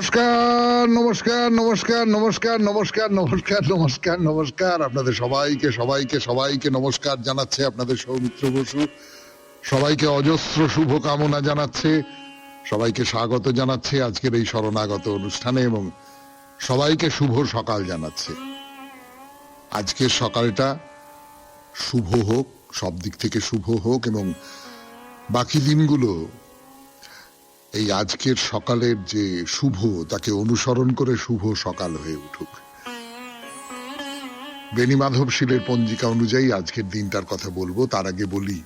নমস্কার নমস্কার নমস্কার নমস্কার নমস্কার নমস্কার নমস্কার নমস্কার আপনাদের সবাইকে সবাইকে সবাইকে নমস্কার জানাচ্ছে আপনাদের সৌমিত্র বসু। সবাইকে অজস্র শুভ কামনা জানাচ্ছে, সবাইকে স্বাগত জানাচ্ছে আজকের এই শরণাগত অনুষ্ঠানে এবং সবাইকে শুভ সকাল জানাচ্ছে। আজকের সকালটা শুভ হোক, সব দিক থেকে শুভ হোক এবং বাকি দিনগুলো এই আজকের সকালের যে শুভ তাকে অনুসরণ করে শুভ সকাল হয়ে উঠুক। বেনি মাধবশীলের পঞ্জিকা অনুযায়ী আজকের দিনটার কথা বলবো, তার আগে বলি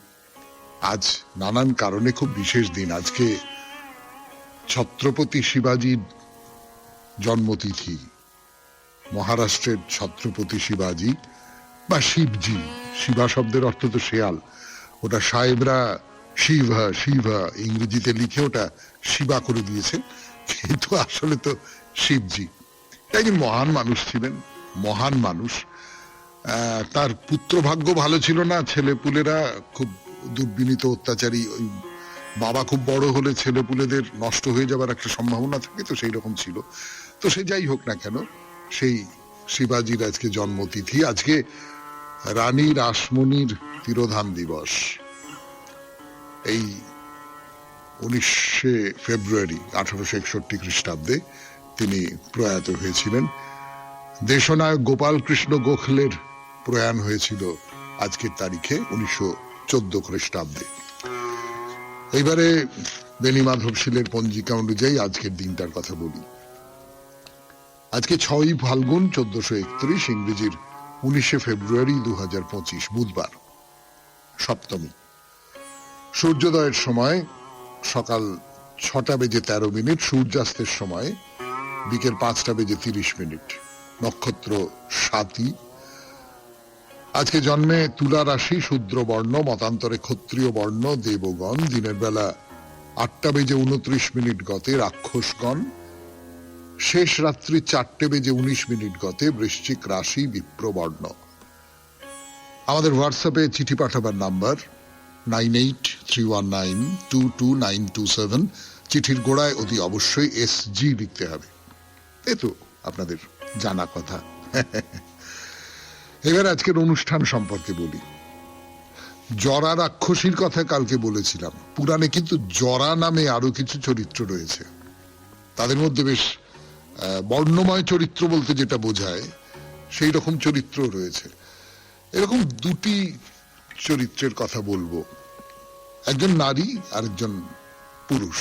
আজ নানান কারণে খুব বিশেষ দিন। আজকে ছত্রপতি শিবাজির জন্মতিথি। মহারাষ্ট্রের ছত্রপতি শিবাজি বা শিবজি, শিবা শব্দের অর্থ তো শেয়াল, ওটা সাহেবরা শিবা শিবা ইংরেজিতে লিখে ওটা শিবা করে দিয়েছে, কিন্তু আসলে তো শিবজি। একজন মহান মানুষ ছিলেন, মহান মানুষ। তার পুত্র ভাগ্য ভালো ছিল না, ছেলেপুলেরা খুব দুর্বিনীত অত্যাচারী। ওই বাবা খুব বড় হলে ছেলেপুলেদের নষ্ট হয়ে যাবার একটা সম্ভাবনা থাকে, তো সেই রকম ছিল। তো সে যাই হোক না কেন, সেই শিবাজির আজকে জন্মতিথি। আজকে রানী রাসমণির তিরোধান দিবস। এই 19শে ফেব্রুয়ারি 1861 খ্রিস্টাব্দে তিনি প্রয়াত হয়েছিলেন। দেশনায়ক গোপাল কৃষ্ণ গোখলের প্রয়াণ হয়েছিল আজকের তারিখে 1914 খ্রিস্টাব্দে। এইবারে বেনি মাধবশীলের পঞ্জিকা অনুযায়ী আজকের দিনটার কথা বলি। আজকে 6ই ফাল্গুন 1431, ইংরেজির 19শে ফেব্রুয়ারি 2025, বুধবার, সপ্তমী। সূর্যোদয়ের সময় সকাল 6টা বেজে 13 মিনিট, সূর্যাস্তের সময় বিকেল 5টা বেজে 30 মিনিট। নক্ষত্র স্বাতী। আজকে জন্মে তুলা রাশি, শূদ্র বর্ণ, মতান্তরে ক্ষত্রিয় বর্ণ, দেবগণ। দিনের বেলা 8টা বেজে 29 মিনিট গতে রাক্ষসগণ। শেষ রাত্রি 4টে বেজে 19 মিনিট গতে বৃশ্চিক রাশি, বিপ্রবর্ণ। আমাদের হোয়াটসঅ্যাপে চিঠি পাঠাবার নাম্বার 9831922927। চিঠির গোড়ায় অতি অবশ্যই SG লিখতে হবে। এ তো আপনাদের জানা কথা। এবার আজকের অনুষ্ঠান সম্পর্কে বলি। জরা রাক্ষসীর কথা কালকে বলেছিলাম। পুরাণে কিন্তু জরা নামে আরো কিছু চরিত্র রয়েছে। তাদের মধ্যে বেশ বর্ণময় চরিত্র বলতে যেটা বোঝায় সেই রকম চরিত্র রয়েছে। এরকম দুটি চরিত্রের কথা বলবো, একজন নারী আর একজন পুরুষ।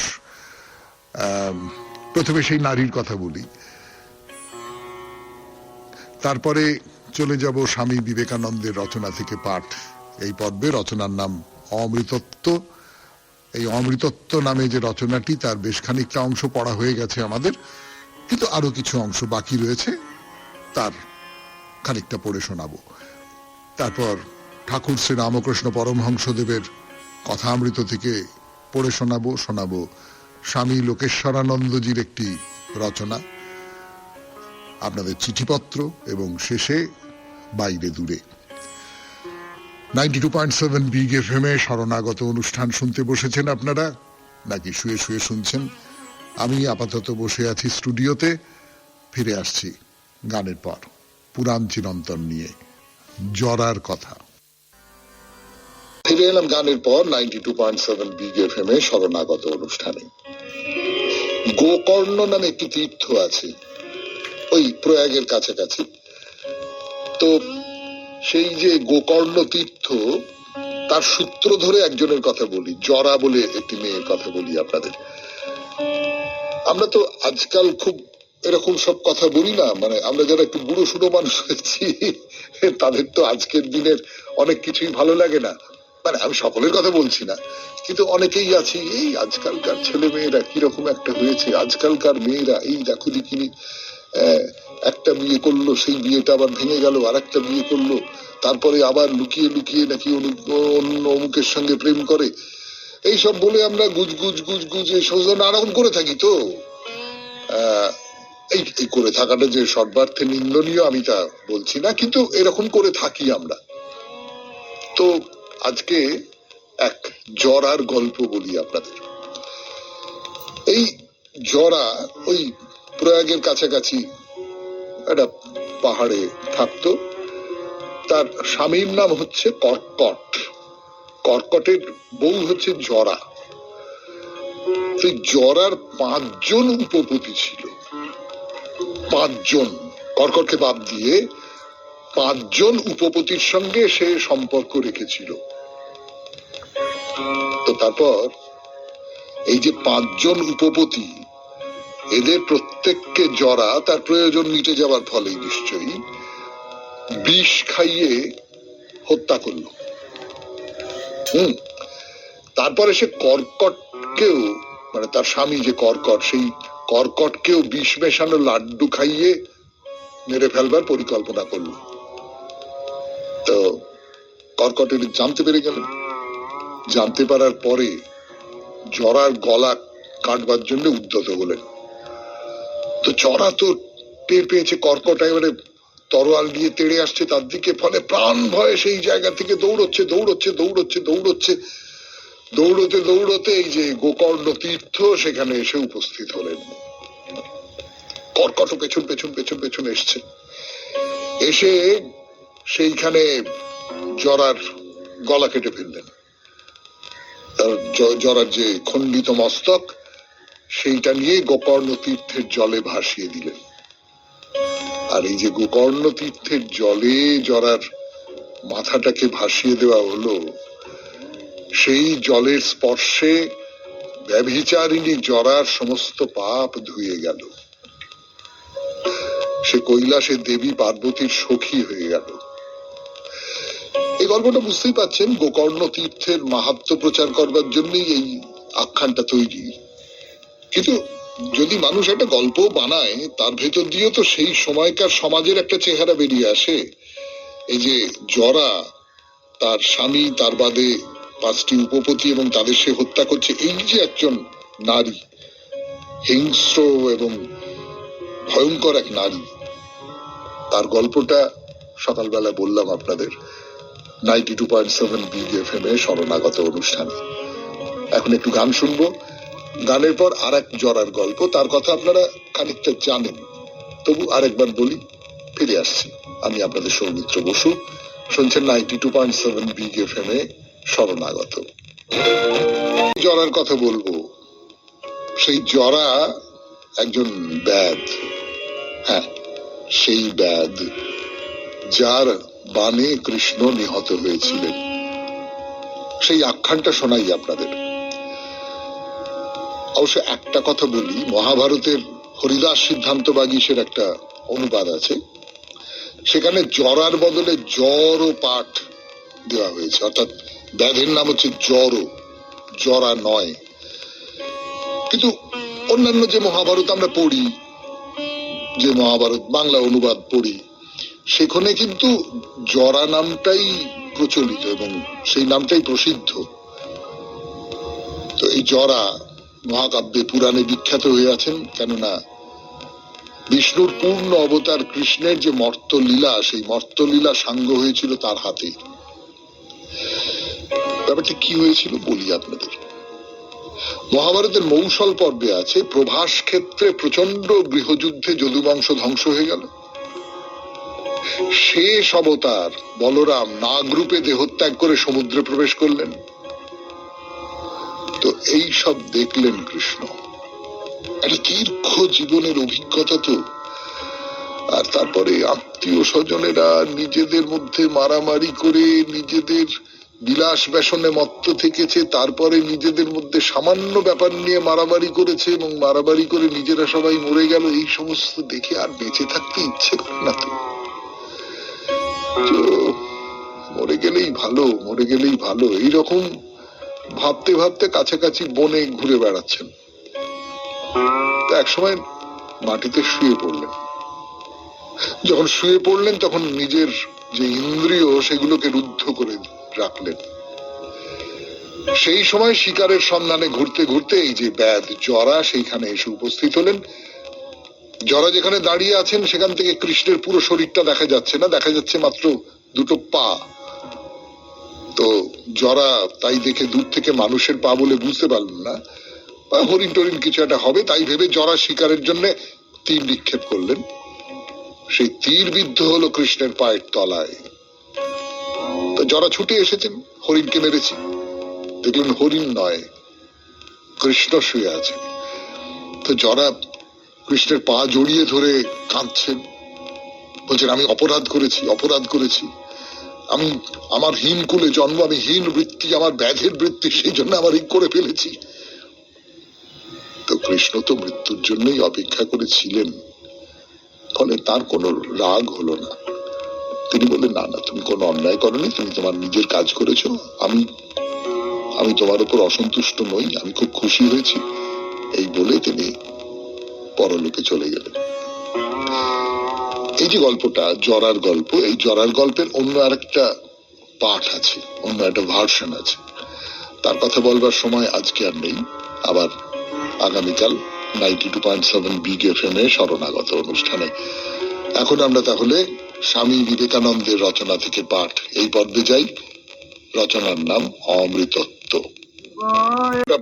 প্রথমে সেই নারীর কথা বলি, তারপরে চলে যাব স্বামী বিবেকানন্দের রচনা থেকে পাঠ। এই পর্বে রচনার নাম অমৃতত্ব। এই অমৃতত্ব নামে যে রচনাটি, তার বেশ খানিকটা অংশ পড়া হয়ে গেছে আমাদের, কিন্তু আরো কিছু অংশ বাকি রয়েছে, তার খানিকটা পড়ে শোনাবো। তারপর ঠাকুর শ্রী রামকৃষ্ণ পরমহংসদেবের কথামৃত থেকে পড়ে শোনাবো স্বামী লোকেশ্বরানন্দজির একটি রচনা, আপনাদের চিঠিপত্র, এবং শেষে বাইরে দূরে। 92.7 বিগ FM এ শরণাগত অনুষ্ঠান শুনতে বসেছেন আপনারা, নাকি শুয়ে শুয়ে শুনছেন? আমি আপাতত বসে আছি স্টুডিওতে। ফিরে আসছি গানের পর পুরাণ চিরন্তন নিয়ে, জরার কথা। ফিরে এলাম গানের পর 92.7 বিগ FM এ শরণাগত অনুষ্ঠানে। গোকর্ণ নামে একটি তীর্থ আছে ওই প্রয়াগের কাছাকাছি। তো সেই যে গোকর্ণ তীর্থ, তার সূত্র ধরে একজনের কথা বলি, জরা বলে একটি মেয়ের কথা বলি আপনাদের। আমরা তো আজকাল খুব এরকম সব কথা বলি না, মানে আমরা যারা একটু বুড়ো সুড়ো মানুষ হয়েছি তাদের তো আজকের দিনের অনেক কিছুই ভালো লাগে না। মানে আমি সকলের কথা বলছি না, কিন্তু অনেকেই আছি, এই আজকালকার ছেলে মেয়েরা কিরকম একটা হয়েছে, আজকালকার মেয়েরা এই দেখো দেখিনি, একটা বিয়ে করলো, সেই বিয়েটা আবার ভেঙে গেল, আর একটা বিয়ে করলো, তারপরে আবার লুকিয়ে লুকিয়ে নাকি অন্য অমুকের সঙ্গে প্রেম করে, এইসব বলে আমরা গুজ এই সমস্ত নানারকম করে থাকি। তো এই করে থাকাটা যে সর্বার্থে নিন্দনীয় আমি তা বলছি না, কিন্তু এরকম করে থাকি আমরা। তো আজকে এক জরার গল্প বলি আপনাদের। এই জরা ওই প্রয়াগের কাছাকাছি একটা পাহাড়ে থাকতো। তার স্বামীর নাম হচ্ছে কর্কট, কর্কটের বউ হচ্ছে জরা। জরার 5 জন উপপতি ছিল, 5 জন, কর্কটকে বাদ দিয়ে 5 জন উপপতির সঙ্গে সে সম্পর্ক রেখেছিল। তো তারপর এই যে 5 জন উপপতি, এদের প্রত্যেককে জরা তার প্রয়োজন মিটে যাওয়ার ফলে নিশ্চয়ই বিষ খাইয়ে হত্যা করলো। তারপরে সে কর্কটকেও, মানে তার স্বামী যে কর্কট, সেই কর্কটকেও বিষ মেশানো লাড্ডু খাইয়ে মেরে ফেলবার পরিকল্পনা করলো। তো কর্কটের জানতে পেরে গেলেন। জানতে পারার পরে জরার গলা কাটবার জন্য উদ্যত হলেন। তো জরা তো টের পেয়েছে কর্কট এবারে তরোয়াল দিয়ে তেড়ে আসছে তার দিকে, ফলে প্রাণ ভয়ে সেই জায়গা থেকে দৌড়চ্ছে দৌড়চ্ছে দৌড়চ্ছে দৌড়চ্ছে দৌড়তে দৌড়তে এই যে গোকর্ণ তীর্থ সেখানে এসে উপস্থিত হলেন। কর্কট পেছন পেছন পেছন পেছন এসছে, এসে সেইখানে জরার গলা কেটে ফেললেন। জরার যে খণ্ডিত মস্তক সেইটা নিয়ে গোকর্ণ তীর্থের জলে ভাসিয়ে দিলেন। আর এই যে গোকর্ণ তীর্থের জলে জরার মাথাটাকে ভাসিয়ে দেওয়া হলো, সেই জলের স্পর্শে ব্যভিচারিণী জরার সমস্ত পাপ ধুয়ে গেল। সে কৈলাসে দেবী পার্বতীর সখী হয়ে গেল। এই গল্পটা বুঝতেই পাচ্ছেন, গোকর্ণ তীর্থের মাহাত্ম্য প্রচার করবার জন্যই এই আখ্যানটা তৈরি। কিন্তু যদি মানুষ একটা গল্প বানায়, তার ভেতর দিয়েও তো সেই সময়কার সমাজের একটা চেহারা বেরিয়ে আসে। এই যে জরা তার স্বামী, তার বাদে 5টি উপপতি এবং তাদের সে হত্যা করছে, এই যে একজন নারী, হিংস্র এবং ভয়ঙ্কর এক নারী, তার গল্পটা সকালবেলা বললাম আপনাদের 92.7 বিগ এফএম এ শরণাগত অনুষ্ঠানে। এখন একটু গান শুনবো, গানের পর আর এক জরার গল্প, তার কথা আপনারা খানিকটা জানেন, তবু আরেকবার বলি, ফিরে আসছি। আমি আপনাদের সৌমিত্র বসু, শুনছেন 92.7 বিগ এফএম এ শরণাগত। জরার কথা বলবো। সেই জরা একজন ব্যাধ, হ্যাঁ সেই ব্যাধ যার বাণে কৃষ্ণ নিহত হয়েছিলেন। সেই আখ্যানটা শোনাই আপনাদের। অবশ্য একটা কথা বলি, মহাভারতের হরিদাস সিদ্ধান্ত বাগীশের একটা অনুবাদ আছে, সেখানে জরার বদলে জর ও পাঠ দেওয়া হয়েছে, অর্থাৎ ব্যাধের নাম হচ্ছে জরা নয়। কিন্তু অন্যান্য যে মহাভারত আমরা পড়ি, যে মহাভারত বাংলা অনুবাদ পড়ি, সেখানে কিন্তু জরা নামটাই প্রচলিত এবং সেই নামটাই প্রসিদ্ধ। তো এই জরা মহাকাব্যে পুরাণে বিখ্যাত হয়ে আছেন, কেননা বিষ্ণুর পূর্ণ অবতার কৃষ্ণের যে মর্তলীলা, সেই মর্তলীলা সাঙ্গ হয়েছিল তার হাতে। ব্যাপারটা কি হয়েছিল বলি আপনাদের। মহাভারতের মৌসল পর্বে আছে, প্রভাস ক্ষেত্রে প্রচন্ড গৃহযুদ্ধে যদুবংশ ধ্বংস হয়ে গেল। শেষ অবতার বলরাম নাগরূপে দেহত্যাগ করে সমুদ্রে প্রবেশ করলেন। তো এই সব দেখলেন কৃষ্ণ, একটা দীর্ঘ জীবনের অভিজ্ঞতা তো। আর তারপরে আত্মীয় স্বজনেরা নিজেদের মধ্যে মারামারি করে নিজেদের বিলাস ব্যসনে মত্ত থেকেছে, তারপরে নিজেদের মধ্যে সামান্য ব্যাপার নিয়ে মারামারি করেছে এবং মারামারি করে নিজেরা সবাই মরে গেল। এই সমস্ত দেখে আর বেঁচে থাকতে ইচ্ছে করে না তো। মরে গেলেই ভালো, মরে গেলেই ভালো, এইরকম ভাবতে ভাবতে কাছাকাছি বনে ঘুরে বেড়াচ্ছেন। এক সময় মাটিতে শুয়ে পড়লেন। যখন শুয়ে পড়লেন তখন নিজের যে ইন্দ্রিয় সেগুলোকে রুদ্ধ করে রাখলেন। সেই সময় শিকারের সন্ধানে ঘুরতে ঘুরতে এই যে ব্যাধ জরা সেইখানে এসে উপস্থিত হলেন। জরা যেখানে দাঁড়িয়ে আছেন সেখান থেকে কৃষ্ণের পুরো শরীরটা দেখা যাচ্ছে না, দেখা যাচ্ছে মাত্র 2টো পা। তো জরা তাই দেখে দূর থেকে মানুষের পা বলে বুঝতে পারলেন না, বা হরিণ টরিণ কিছু একটা হবে, তাই ভেবে জরা শিকারের জন্য তীর নিক্ষেপ করলেন, সেই তীর বিদ্ধ হলো কৃষ্ণের পায়ের তলায়। তো যারা ছুটে এসেছেন, হরিণকে মেরেছি, দেখলেন হরিণ নয়, কৃষ্ণ শুয়ে আছেন। তো যারা কৃষ্ণের পা জড়িয়ে ধরে কাঁদছেন, বলছেন আমি অপরাধ করেছি, অপরাধ করেছি, আমি আমার হীন কুলে জন্ম, আমি হীন বৃত্তি, আমার ব্যাধের বৃত্তি, সেই জন্য আমার এই করে ফেলেছি। তো কৃষ্ণ তো মৃত্যুর জন্যই অপেক্ষা করেছিলেন, ফলে তার কোনো রাগ হলো না। তিনি বললেন না না, তুমি কোনো অন্যায় করনি, তুমি তোমার নিজের কাজ করেছো, আমি তোমার উপর অসন্তুষ্ট নই, আমি খুব খুশি হয়েছি, এই বলে তিনি পরলোকে চলে গেলেন। এই যে গল্পটা জরার গল্প, এই জরার গল্পের অন্য আরেকটা পাঠ আছে, অন্য একটা ভার্সন আছে, তার কথা বলবার সময় আজকে আর নেই। আবার আগামীকাল 92.7 বিগ FM এ শরণাগত অনুষ্ঠানে। এখন আমরা তাহলে স্বামী বিবেকানন্দের রচনা থেকে পাঠ এই পর্বে যাই। রচনার নাম অমৃতত্ব।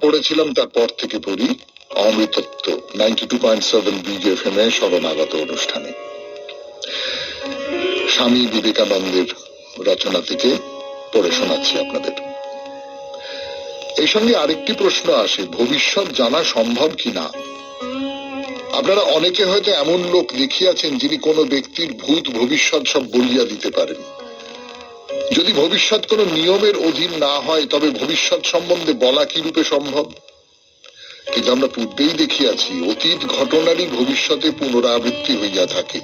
পড়েছিলাম, তারপর থেকে পড়ি অমৃতত্ব 92.7 বিগ FM এ শরণাগত অনুষ্ঠানে। স্বামী বিবেকানন্দের রচনা থেকে পড়ে শোনাচ্ছি আপনাদের। এই সঙ্গে আরেকটি প্রশ্ন আসে, ভবিষ্যৎ জানা সম্ভব কিনা? আপনারা অনেকে হয়তো এমন লোক দেখিয়াছেন যিনি কোনো ব্যক্তির ভূত ভবিষ্যৎ সব বলিয়া দিতে পারেন। যদি ভবিষ্যৎ কোনো নিয়মের অধীন না হয়, তবে ভবিষ্যৎ সম্বন্ধে বলা কি রূপে সম্ভব? কিন্তু আমরা পূর্বেই দেখিয়াছি, অতীত ঘটনারই ভবিষ্যতে পুনরাবৃত্তি হইয়া থাকে।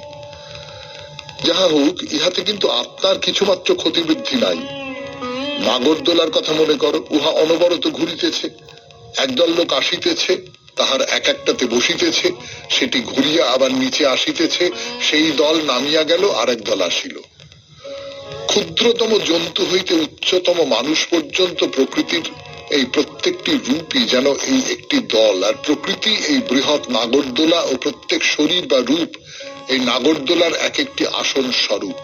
যাহা হোক, ইহাতে কিন্তু আত্মার কিছুমাত্র ক্ষতিবৃদ্ধি নাই। নাগরদোলার কথা মনে করো, উহা অনবরত ঘুরিতেছে, একদল লোক আসিতেছে, তাহার এক একটাতে বসিতেছে, সেটি ঘুরিয়া আবার নিচে আসিতেছে, সেই দল নামিয়া গেল, আরেক দল আসিল। ক্ষুদ্রতম জন্তু হইতে উচ্চতম মানুষ পর্যন্ত প্রকৃতির এই প্রত্যেকটি রূপই যেন এই একটি দল, আর প্রকৃতি এই বৃহৎ নাগরদোলা, ও প্রত্যেক শরীর বা রূপ এই নাগরদোলার এক একটি আসন স্বরূপ।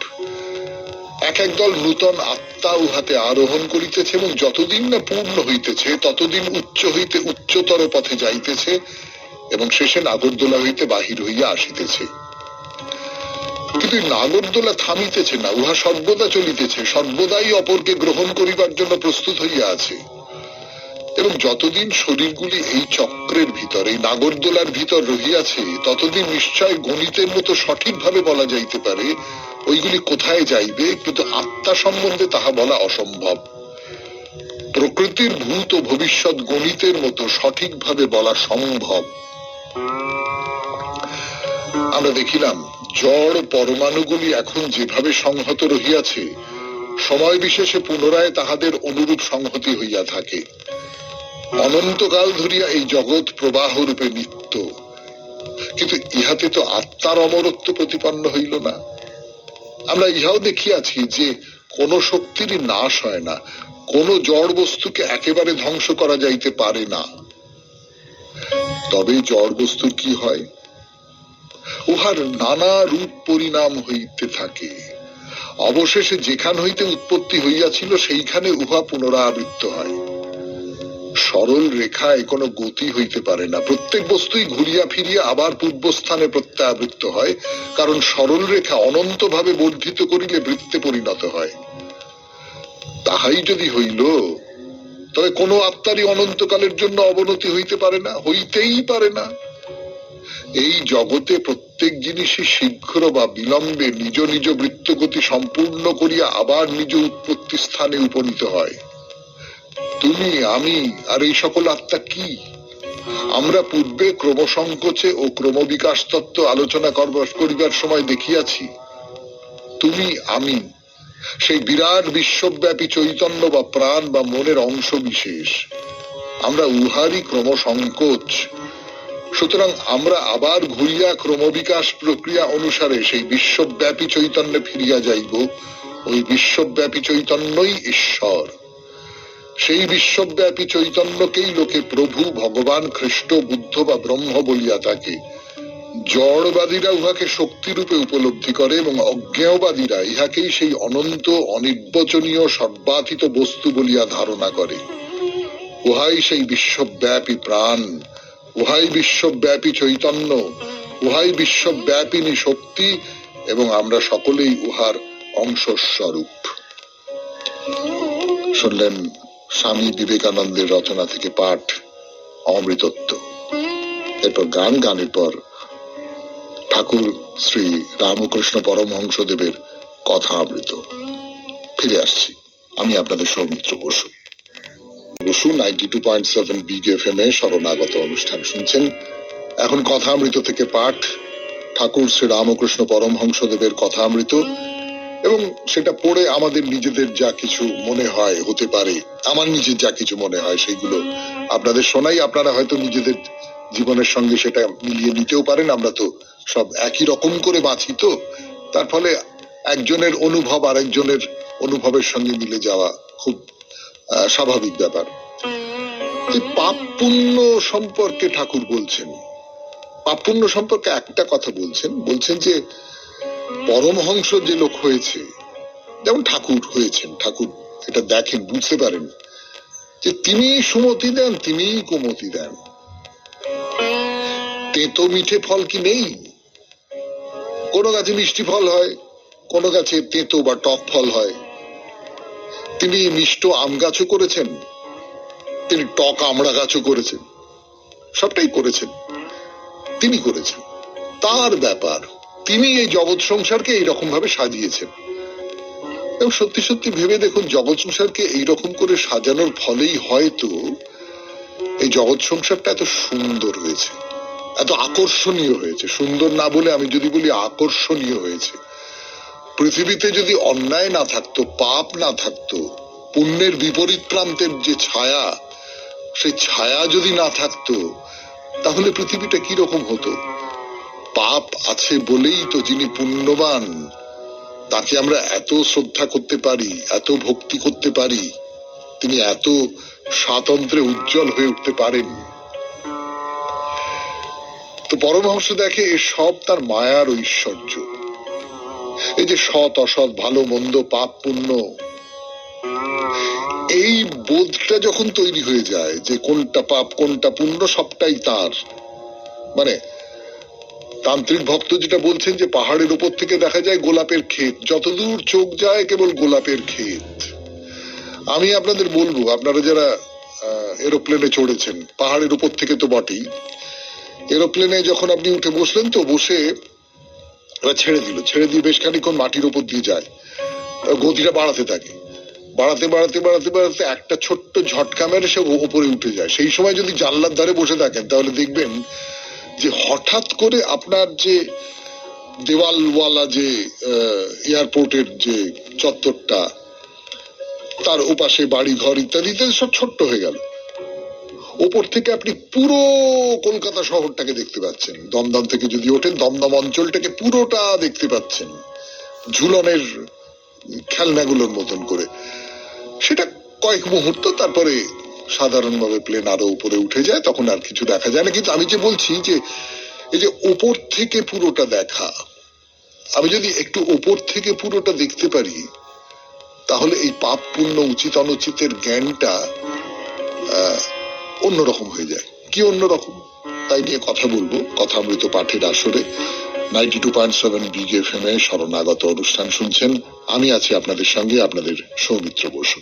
এক এক দল নূতন আত্মা উহাতে আরোহণ করিতেছে, এবং যতদিন না পূর্ণ হইতেছে ততদিন উচ্চ হইতে উচ্চতর পথে যাইতেছে, এবং শেষে নাগরদোলা হইতে বাহির হইয়া আসিতেছে। কিন্তু নাগরদোলা থামিতেছে না, উহা সর্বদা চলিতেছে, সর্বদাই অপরকে গ্রহণ করিবার জন্য প্রস্তুত হইয়া আছে। এবং যতদিন শরীরগুলি এই চক্রের ভিতর, এই নাগরদোলার ভিতর রহিয়াছে, ততদিন নিশ্চয় গণিতের মতো সঠিকভাবে বলা যাইতে পারে ওইগুলি কোথায় যাইবে, কিন্তু আত্মা সম্বন্ধে তাহা বলা অসম্ভব। প্রকৃতির ভূত ও ভবিষ্যৎ গণিতের মতো সঠিকভাবে বলা সম্ভব। আমরা দেখিলাম, জড় পরমাণুগুলি এখন যেভাবে সংহত রহিয়াছে, সময় বিশেষে পুনরায় তাহাদের অনুরূপ সংহতি হইয়া থাকে। অনন্তকাল ধরিয়া এই জগৎ প্রবাহ রূপে নিত্য, কিন্তু ইহাতে তো আত্মার অমরত্ব প্রতিপন্ন হইল না। আমরা ইহাও দেখিয়াছি যে কোন শক্তিরই নাশ হয় না, কোন জড় বস্তুকে একেবারে ধ্বংস করা যাইতে পারে না। তবে জড় বস্তুর কি হয়? উহার নানা রূপ পরিণাম হইতে থাকে। অবশেষে যেখান হইতে উৎপত্তি হইয়াছিল সেইখানে উহা পুনরাবৃত্ত হয়। সরল রেখায় কোনো গতি হইতে পারে না, প্রত্যেক বস্তুই ঘুরিয়া ফিরিয়া আবার পূর্বস্থানে প্রত্যাবৃত্ত হয়, কারণ সরল রেখা অনন্তভাবে বর্ধিত করিলে বৃত্তে পরিণত হয়। তাহাই যদি হইল, তবে কোনো আত্মারই অনন্তকালের জন্য অবনতি হইতে পারে না, হইতেই পারে না। এই জগতে প্রত্যেক জিনিসই শীঘ্র বা বিলম্বে নিজ নিজ বৃত্তগতি সম্পূর্ণ করিয়া আবার নিজ উৎপত্তি স্থানে উপনীত হয়। তুমি, আমি আর এই সকল আত্মা কি? আমরা পূর্বে ক্রমসংকোচে ও ক্রমবিকাশ তত্ত্ব আলোচনা করিবার সময় দেখিয়াছি, তুমি আমি সেই বিরাট বিশ্বব্যাপী চৈতন্য বা প্রাণ বা মনের অংশ বিশেষ। আমরা উহারই ক্রমসংকোচ। সুতরাং আমরা আবার ঘুরিয়া ক্রমবিকাশ প্রক্রিয়া অনুসারে সেই বিশ্বব্যাপী চৈতন্যে ফিরিয়া যাইব। ওই বিশ্বব্যাপী চৈতন্যই ঈশ্বর। সেই বিশ্বব্যাপী চৈতন্যকেই লোকে প্রভু, ভগবান, খ্রিস্ট, বুদ্ধ বা ব্রহ্ম বলিয়া থাকে। জড়বাদীরা উহাকে শক্তিরূপে উপলব্ধি করে, এবং অজ্ঞেয়বাদীরা ইহাকেই সেই অনন্ত, অনির্বচনীয়, সর্বাতীত বস্তু বলিয়া ধারণা করে। উহাই সেই বিশ্বব্যাপী প্রাণ, উহাই বিশ্বব্যাপী চৈতন্য, উহাই বিশ্বব্যাপিনী শক্তি এবং আমরা সকলেই উহার অংশস্বরূপ। শুনলেন স্বামী বিবেকানন্দের রচনা থেকে পাঠ অমৃতত্ব। এরপর গানের পর ঠাকুর শ্রী রামকৃষ্ণ পরমহংসদেবের কথা অমৃত। ফিরে আসছি, আমি আপনাদের সৌমিত্র বসু। 92.7 BGFM এ শরণাগত অনুষ্ঠান শুনছেন। এখন কথা অমৃত থেকে পাঠ ঠাকুর শ্রী রামকৃষ্ণ পরমহংসদেবের কথা অমৃত, এবং সেটা পড়ে আমাদের নিজেদের যা কিছু মনে হয়, হতে পারে আমার নিজের যা কিছু মনে হয় সেইগুলো আপনাদের শোনাই। আপনারা হয়তো নিজেদের জীবনের সঙ্গে সেটা মিলিয়ে নিতেও পারেন। আমরা তো সব একই রকম করে বাঁচি, তো তার ফলে একজনের অনুভব আরেকজনের অনুভবের সঙ্গে মিলে যাওয়া খুব স্বাভাবিক ব্যাপার। পাপ পুণ্য সম্পর্কে ঠাকুর বলছেন, পাপ পুণ্য সম্পর্কে একটা কথা বলছেন যে পরমহংস যে লোক হয়েছে, যেমন ঠাকুর হয়েছেন, ঠাকুর এটা দেখেন, বুঝতে পারেন যে তিনি সুমতি দেন, তিনি কুমতি দেন। তেতো মিঠে ফল কি নেই? কোন গাছে মিষ্টি ফল হয়, কোন গাছে তেতো বা টক ফল হয়। তিনি মিষ্ট আম গাছও করেছেন, তিনি টক আমড়া গাছও করেছেন, সবটাই করেছেন, তিনি করেছেন। তার ব্যাপার, তিনি এই জগৎ সংসারকে এইরকম ভাবে সাজিয়েছেন। এবং সত্যি সত্যি ভেবে দেখুন, জগৎ সংসারকে এইরকম করে সাজানোর ফলেই হয়তো এই জগৎ সংসারটা এত সুন্দর হয়েছে, এত আকর্ষণীয় হয়েছে। সুন্দর না বলে আমি যদি বলি আকর্ষণীয় হয়েছে। পৃথিবীতে যদি অন্যায় না থাকতো, পাপ না থাকতো, পুণ্যের বিপরীত প্রান্তের যে ছায়া, সেই ছায়া যদি না থাকতো, তাহলে পৃথিবীটা কি রকম হতো? পাপ আছে বলেই তো যিনি পুণ্যবান, তাকে আমরা এত শ্রদ্ধা করতে পারি, এত ভক্তি করতে পারি, তিনি এত স্বাতন্ত্র্যে উজ্জ্বল হয়ে উঠতে পারেন। তো পরমহংস দেখে এ সব তার মায়ার ঐশ্বর্য। এই যে সৎ অসৎ, ভালো মন্দ, পাপ পুণ্য, এই বোধটা যখন তৈরি হয়ে যায় যে কোনটা পাপ কোনটা পুণ্য, সবটাই তার। মানে তান্ত্রিক ভক্ত যেটা বলছেন যে পাহাড়ের উপর থেকে দেখা যায় গোলাপের ক্ষেত, যতদূর চোখ যায় কেবল গোলাপের ক্ষেত। আমি আপনাদের বলবো, আপনারা যারা এরোপ্লেনে চড়েছেন, পাহাড়ের উপর থেকে তো বটেই, এরোপ্লেনে যখন আপনি উঠে বসলেন, তো বসে ছেড়ে দিয়ে বেশ খানিকক্ষণ মাটির উপর দিয়ে যায়, গতিটা বাড়াতে থাকে, বাড়াতে বাড়াতে বাড়াতে বাড়াতে একটা ছোট্ট ঝটকা মেরে সে উপরে উঠে যায়। সেই সময় যদি জানলার ধারে বসে থাকেন, তাহলে দেখবেন যে হঠাৎ করে আপনার যে দেওয়ালওয়ালা যে এয়ারপোর্টের যে চত্বরটা, তার ওপাশে বাড়ি ঘর ইত্যাদি সব ছোট্ট হয়ে গেল। ওপর থেকে আপনি পুরো কলকাতা শহরটাকে দেখতে পাচ্ছেন। দমদম থেকে যদি ওঠেন, দমদম অঞ্চলটাকে পুরোটা দেখতে পাচ্ছেন, ঝুলনের খেলনাগুলোর মতন করে। সেটা কয়েক মুহূর্ত, তারপরে সাধারণভাবে প্লেন আরো উপরে উঠে যায়, তখন আর কিছু দেখা যায় না। কিন্তু আমি যে বলছি যে এই যে ওপর থেকে পুরোটা দেখা, আমি যদি একটু ওপর থেকে পুরোটা দেখতে পারি, তাহলে এই পাপ পুণ্য উচিত অনুচিতের জ্ঞানটা অন্যরকম হয়ে যায়। কি অন্যরকম, তাই নিয়ে কথা বলবো কথা অমৃত পাঠের আসরে। 92.7 BGFM এ শরণাগত অনুষ্ঠান শুনছেন। আমি আছি আপনাদের সঙ্গে, আপনাদের সৌমিত্র বসু।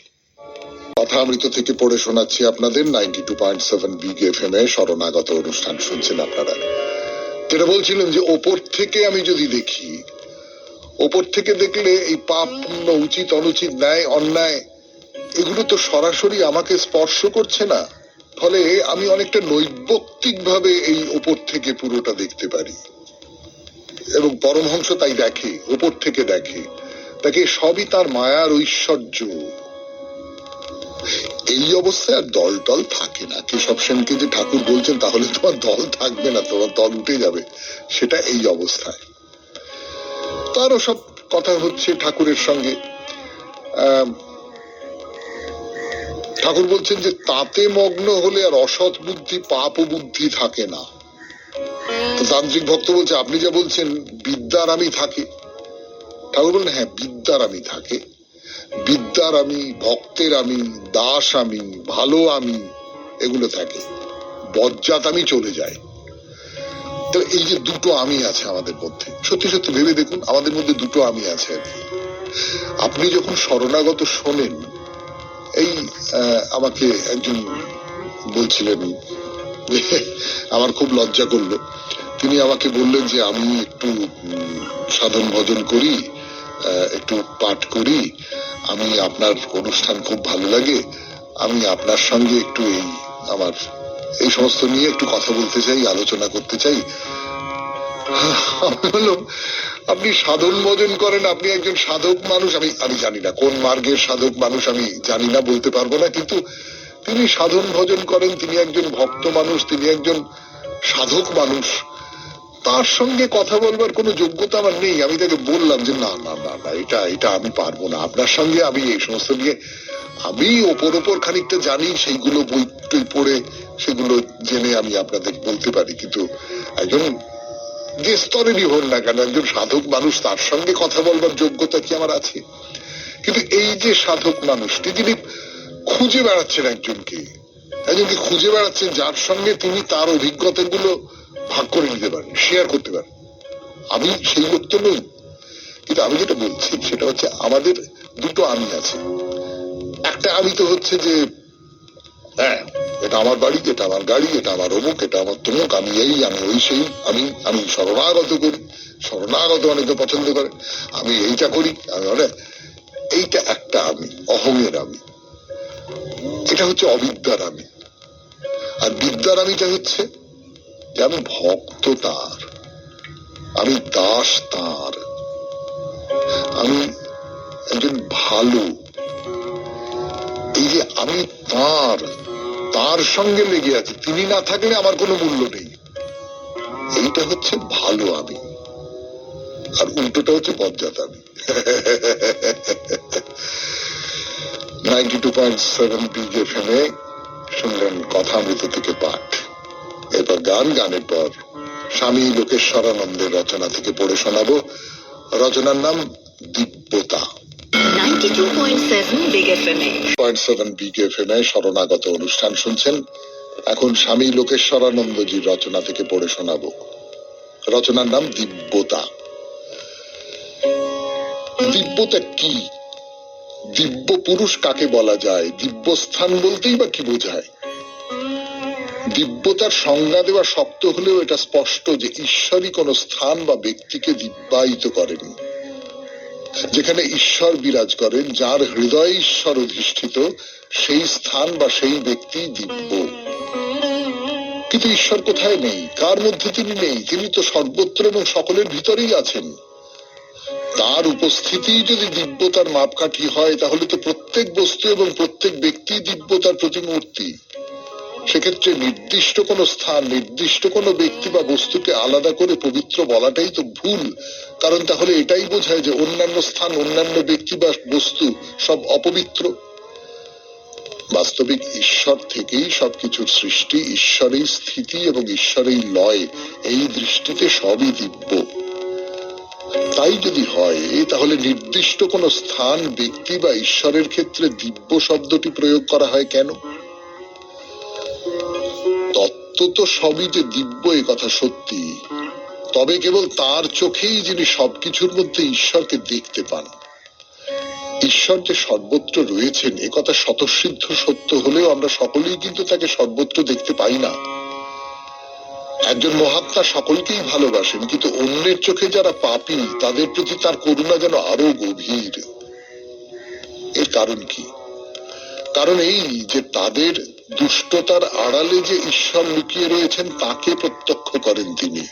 কথা অমৃত থেকে পড়ে শোনাচ্ছি আপনাদের। 92.7 BGFM এ শরণাগত অনুষ্ঠান শুনছেন আপনারা। যেটা বলছিলেন যে ওপর থেকে আমি যদি দেখি, ওপর থেকে দেখলে এই পাপ পুণ্য উচিত অনুচিত ন্যায় অন্যায় এগুলো তো সরাসরি আমাকে স্পর্শ করছে না, ফলে আমি অনেকটা নৈর্ব্যক্তিক ভাবে এই ওপর থেকে পুরোটা দেখতে পারি। এবং পরমহংস তাই দেখে, ওপর থেকে দেখে, তাকে সবই তার মায়ার ঐশ্বর্য। এই অবস্থায় আর দল টল থাকে না। কেশব সেনকে যে ঠাকুর বলছেন তাহলে তোমার দল থাকবে না, তোমার দল উঠে যাবে, সেটা এই অবস্থায়। তারও সব কথা হচ্ছে ঠাকুরের সঙ্গে। ঠাকুর বলছেন যে তাতে মগ্ন হলে আর অসৎ বুদ্ধি পাপ ও বুদ্ধি থাকে না। তো তান্ত্রিক ভক্ত বলছে আপনি যা বলছেন বিদ্যার আমি থাকে। ঠাকুর বললেন হ্যাঁ, বিদ্যার আমি থাকে, বিদ্যার আমি, ভক্তের আমি, দাস আমি, ভালো আমি, এগুলো থাকে। বজ্জাত আমি চলে যায়। তাহলে এই যে দুটো আমি আছে আমাদের মধ্যে, সত্যি সত্যি ভেবে দেখুন আমাদের মধ্যে দুটো আমি আছে আর কি। আপনি যখন শরণাগত শোনেন, এই আমাকে একজন বলছিলেন, আমার খুব লজ্জা করলো, তিনি আমাকে বললেন যে আমি একটু সাধন ভজন করি, একটু পাঠ করি, আমি আপনার অনুষ্ঠান খুব ভালো লাগে, আমি আপনার সঙ্গে একটু আমার এই সমস্ত নিয়ে একটু কথা বলতে চাই, আলোচনা করতে চাই। আমি বললাম, আপনি সাধন ভজন করেন, আপনি একজন সাধক মানুষ, আমি জানি না কোন মার্গের সাধক মানুষ, আমি জানি না, বলতে পারবো না, কিন্তু তিনি সাধন ভজন করেন, তিনি একজন ভক্ত মানুষ, তিনি একজন সাধক মানুষ, তার সঙ্গে কথা বলবার কোনো যোগ্যতা আমার নেই। আমি তাকে বললাম যে না না না না, এটা আমি পারবো না, আপনার সঙ্গে আমি এই সমস্ত নিয়ে, আমি ওপর খানিকটা জানি, সেইগুলো বই টই পড়ে সেগুলো জেনে আমি আপনাদের বলতে পারি, কিন্তু একজন যে স্তরেরই হন না কেন, একজন সাধক মানুষ, তার সঙ্গে কথা বলবার যোগ্যতা কি আমার আছে? কিন্তু এই যে সাধক মানুষটি, যিনি খুঁজে বেড়াচ্ছেন একজনকে খুঁজে বেড়াচ্ছেন যার সঙ্গে তিনি তার অভিজ্ঞতাগুলো ভাগ করে নিতে পারেন, শেয়ার করতে পারেন, আমি সেই লোক তো নই। কিন্তু আমি যেটা বলছি সেটা হচ্ছে আমাদের দুটো আমি আছে। একটা আমি তো হচ্ছে যে হ্যাঁ, এটা আমার বাড়ি, এটা আমার গাড়ি, এটা আমার অমুক, এটা আমার তমুক, আমি এই, আমি ওই সেই, আমি শরণাগত করি, শরণাগত অনেকে পছন্দ করে, আমি এইটা করি, আমি এইটা একটা আমি, অহংয়ের আমি, এটা হচ্ছে অবিদ্যার আমি। আর বিদ্যার আমিটা হচ্ছে যে আমি ভক্ত তার, আমি দাস তার, আমি একজন ভালো, এই যে আমি তার সঙ্গে লেগে আছি, তিনি না থাকলে আমার কোনো মূল্য নেই, এইটা হচ্ছে ভালো আমি। আর উল্টোটা হচ্ছে বজ্জাত আমি। 92.7 বিগ এফএম এ শুনলেন কথামৃত থেকে পাঠ, এরপর গানের পর স্বামী লোকেশ্বরানন্দের রচনা থেকে পড়ে শোনাবো। রচনার নাম দিব্যতা। 92.7 বিগ এফএম এ শরণাগত অনুষ্ঠান শুনছেন। এখন স্বামী লোকেশ্বরানন্দজির রচনা থেকে পড়ে শোনাবো। রচনার নাম দিব্যতা। দিব্যতা কি? দিব্য পুরুষ কাকে বলা যায়? দিব্যস্থান বলতেই বা কি বোঝায়? দিব্যতার সংজ্ঞা দেওয়া শক্ত হলেও এটা স্পষ্ট যে ঈশ্বরই কোন স্থান বা ব্যক্তিকে দিব্যায়িত করেনি। যেখানে ঈশ্বর বিরাজ করেন, যার হৃদয়ে ঈশ্বর অধিষ্ঠিত, সেই স্থান বা সেই ব্যক্তি দিব্য। কিন্তু ঈশ্বর কোথায় নেই? কার মধ্যে তিনি নেই? তিনি তো সর্বত্র এবং সকলের ভিতরেই আছেন। তার উপস্থিতি যদি দিব্যতার মাপকাঠি হয়, তাহলে তো প্রত্যেক বস্তু এবং প্রত্যেক ব্যক্তি দিব্যতার প্রতিমূর্তি। সেক্ষেত্রে নির্দিষ্ট কোন স্থান, নির্দিষ্ট কোন ব্যক্তি বা বস্তুকে আলাদা করে পবিত্র বলাটাই তো ভুল, কারণ তাহলে এটাই বোঝায় যে অন্যান্য স্থান, অন্যান্য ব্যক্তি বা বস্তু সব অপবিত্র। বাস্তবিক ঈশ্বর থেকেই সবকিছুর সৃষ্টি, ঈশ্বরেই স্থিতি এবং ঈশ্বরেই লয়, এই দৃষ্টিতে সবই দিব্য। তাই যদি হয়, তাহলে নির্দিষ্ট কোন স্থান, ব্যক্তি বা ঈশ্বরের ক্ষেত্রে দিব্য শব্দটি প্রয়োগ করা হয় কেন? তত্ত্ব তো সবই যে দিব্য, এ কথা সত্যি, তবে কেবল তার চোখেই যিনি সবকিছুর মধ্যে ঈশ্বরকে দেখতে পান। ঈশ্বর যে সর্বত্র রয়েছেন, এ কথা স্বতঃসিদ্ধ সত্য হলেও আমরা সকলেই কিন্তু তাকে সর্বত্র দেখতে পাই না। একজন মহাত্মা সকলকেই ভালোবাসেন, কিন্তু অন্যের চোখে যারা পাপী, তাদের প্রতি তার করুণা যেন আরো গভীর। এর কারণ কি? কারণ এই যে তাদের দুষ্টতার আড়ালে যে ঈশ্বর লুকিয়ে রয়েছেন, তাকে প্রত্যক্ষ করেন তিনি।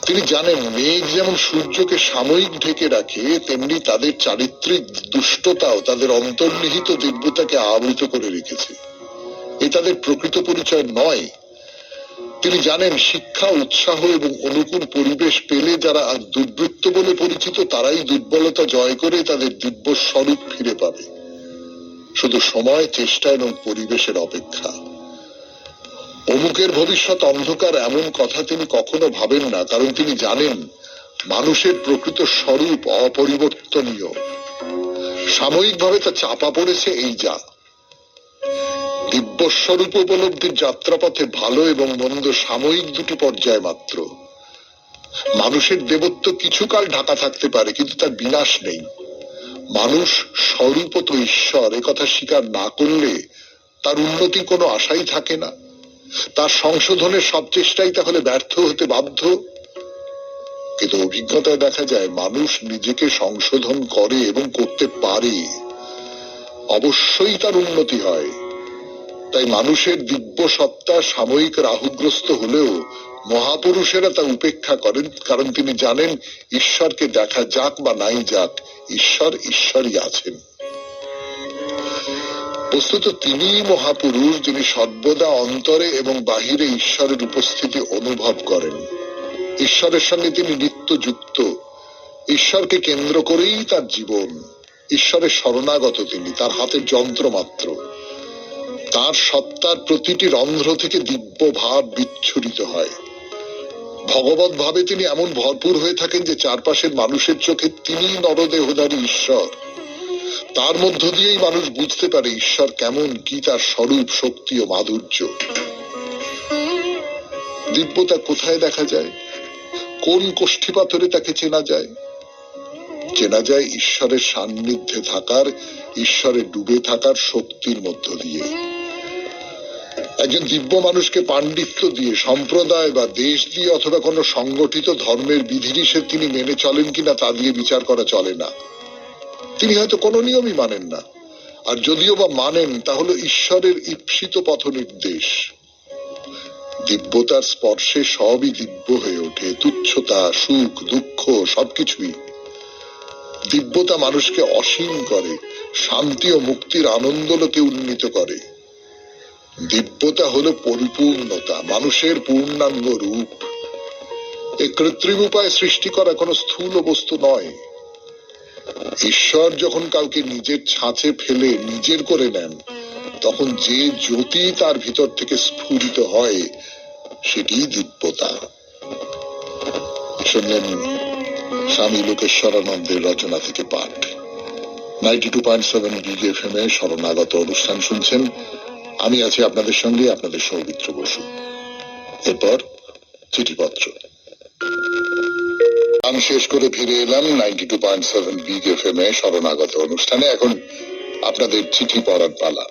তিনি জানেন মেঘ যেমন সূর্যকে সাময়িক ঢেকে রাখে, তেমনি তাদের চারিত্রিক দুষ্টতাও তাদের অন্তর্নিহিত দিব্যতাকে আবৃত করে রেখেছে। এ তাদের প্রকৃত পরিচয় নয়। তিনি জানেন শিক্ষা, উৎসাহ এবং অনুকূল পরিবেশ পেলে যারা আজ দুর্বৃত্ত বলে পরিচিত, তারাই দুর্বলতা জয় করে তাদের দিব্য স্বরূপ ফিরে পাবে। শুধু সময়, চেষ্টা এবং পরিবেশের অপেক্ষা। অমুকের ভবিষ্যৎ অন্ধকার, এমন কথা তিনি কখনো ভাবেন না, কারণ তিনি জানেন মানুষের প্রকৃত স্বরূপ অপরিবর্তনীয়। সাময়িকভাবে তা চাপা পড়েছে, এই যা। দিব্যস্বরূপ উপলব্ধির যাত্রাপথে ভালো এবং মন্দ সাময়িক দুটি পর্যায় মাত্র। মানুষের দেবত্ব কিছুকাল ঢাকা থাকতে পারে, কিন্তু তার বিনাশ নেই। মানুষ স্বরূপত ঈশ্বর একথা স্বীকার না করলে তার উন্নতির কোনো আশাই থাকে না। তার সংশোধনের সব চেষ্টাই তাহলে ব্যর্থ হতে বাধ্য। কিন্তু অভিজ্ঞতায় দেখা যায় মানুষ নিজেকে সংশোধন করে এবং করতে পারে, অবশ্যই তার উন্নতি হয়। তাই মানুষের দিব্য সত্তা সাময়িক রাহুগ্রস্ত হলেও মহাপুরুষেরা তা উপেক্ষা করেন, কারণ তিনি জানেন ঈশ্বরকে দেখা যাক বা নাই যাক, ঈশ্বর ঈশ্বরই আছেন। বস্তুত তিনিই মহাপুরুষ, যিনি সর্বদা অন্তরে এবং বাহিরে ঈশ্বরের উপস্থিতি অনুভব করেন। ঈশ্বরের সঙ্গে তিনি নিত্য যুক্ত, ঈশ্বরকে কেন্দ্র করেই তার জীবন। ঈশ্বরের শরণাগত তিনি, তার হাতের যন্ত্র মাত্র। তার সত্তার প্রতিটি রন্ধ্র থেকে দিব্য ভাব বিচ্ছুরিত হয়। ভগবত ভাবে তিনি এমন ভরপুর হয়ে থাকেন যে চারপাশের মানুষের চোখে তিনি নরদেহধারী ঈশ্বর। তার মধ্য দিয়েই মানুষ বুঝতে পারে ঈশ্বর কেমন, কি তার স্বরূপ, শক্তি ও মাধুর্য। দিব্যতা কোথায় দেখা যায়? কোন কোষ্ঠী পাথরে তাকে চেনা যায়? চেনা যায় ঈশ্বরের সান্নিধ্যে থাকার, ঈশ্বরে ডুবে থাকার শক্তির মধ্য দিয়ে। একজন দিব্য মানুষকে পাণ্ডিত্য দিয়ে, সম্প্রদায় বা দেশ দিয়ে অথবা কোনো সংগঠিত ধর্মের বিধিনিষেধ তিনি মেনে চলেন কিনা তা দিয়ে বিচার করা চলে না। তিনি হয়তো কোনো নিয়মই মানেন না, আর যদিও বা মানেন তা হলো ঈশ্বরের ঈপ্সিত পথ নির্দেশ। দিব্যতার স্পর্শে সবই দিব্য হয়ে ওঠে, তুচ্ছতা, সুখ, দুঃখ সবকিছুই। দিব্যতা মানুষকে অসীম করে, শান্তি ও মুক্তির আনন্দলোকে উন্নীত করে। দিব্যতা হলো পরিপূর্ণতা, মানুষের পূর্ণাঙ্গ রূপ। এ কৃত্রিম উপায়ে সৃষ্টি করা কোনো স্থূল বস্তু নয়। ঈশ্বর যখন কাউকে নিজের ছাঁচে ফেলে নিজের করে নেন, তখন যে জ্যোতি তার ভিতর থেকে স্ফুরিত হয় সেটি দিব্যতা। শুনলেন স্বামী লোকেশ্বরানন্দের রচনা থেকে পাঠ। 92.7 বিগ এফএম এ শরণাগত অনুষ্ঠান শুনছেন। আমি আছি আপনাদের সঙ্গে, আপনাদের সৌমিত্র বসু। এরপর চিঠিপত্র। গান শেষ করে ফিরে এলাম 92.7 বিগ এফএম এ শরণাগত অনুষ্ঠানে। এখন আপনাদের চিঠি পড়ার পালা।